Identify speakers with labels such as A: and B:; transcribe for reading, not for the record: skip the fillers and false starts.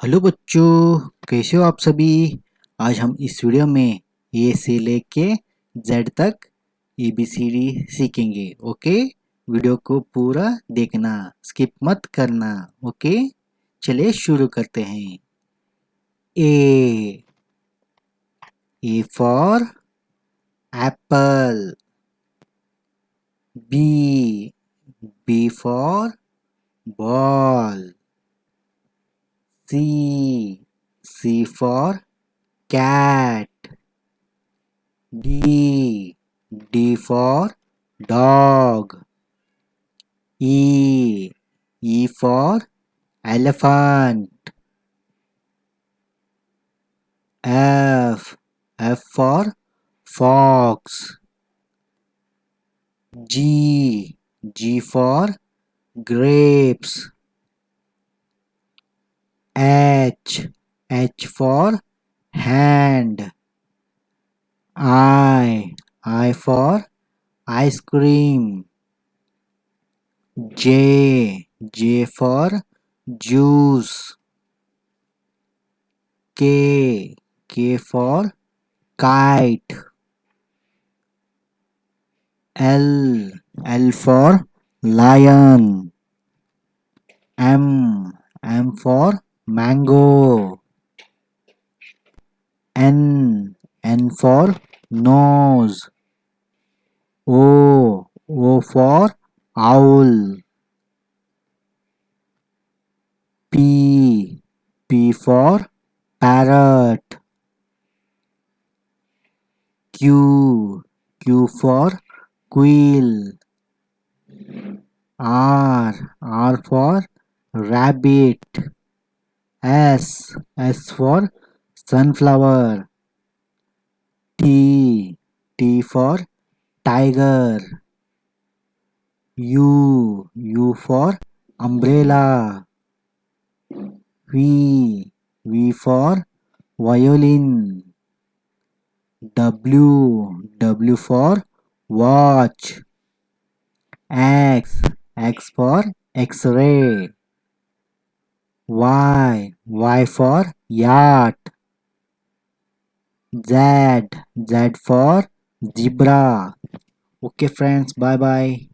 A: Hello बच्चों, कैसे हो आप सभी। आज हम इस वीडियो में ए से लेके जेड तक एबीसीडी सीखेंगे। ओके, वीडियो को पूरा देखना, स्किप मत करना। ओके, चलिए शुरू करते हैं। A for apple. B for ball. C for cat. D for dog. E for elephant. F for fox. G for grapes. H for hand. I for ice cream. J for juice. K for kite. L for lion. M for mango. N for nose. O for owl. P for parrot. Q for quail. R for rabbit. S for sunflower. T for tiger. U for umbrella. V for violin. W for watch. X for X-ray. Y for yacht. Z for zebra. Okay friends, bye bye.